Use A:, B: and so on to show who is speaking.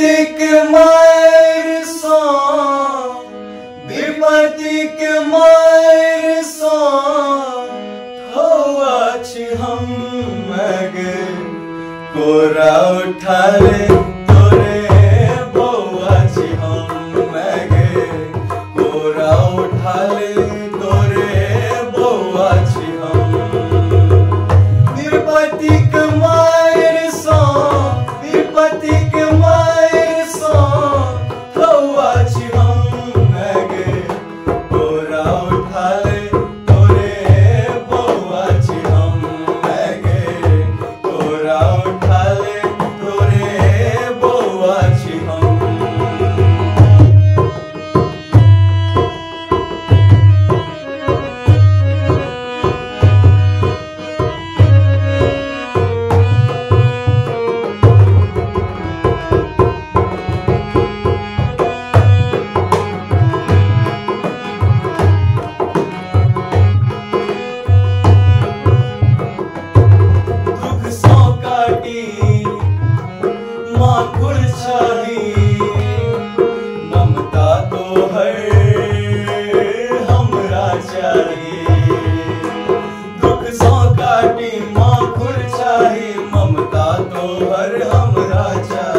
A: विपत्तिक मार सो विपत्तिक मार सो हवा छी हम मगे कोरा उठाले तोरे बौआ छी हम मगे कोरा उठाले तोरे बौआ छी हम विपत्तिक मार सो विपत्तिक मार सो हवा छी हम मगे कोरा उठाले तोरे बौआ छी हम मगे कोरा उठाले तोरे बौआ छी हम। माखुर छही ममता तो है हमरा चाहिए दुख सो काटी माखुर छही ममता तो हर हमरा चाहिए।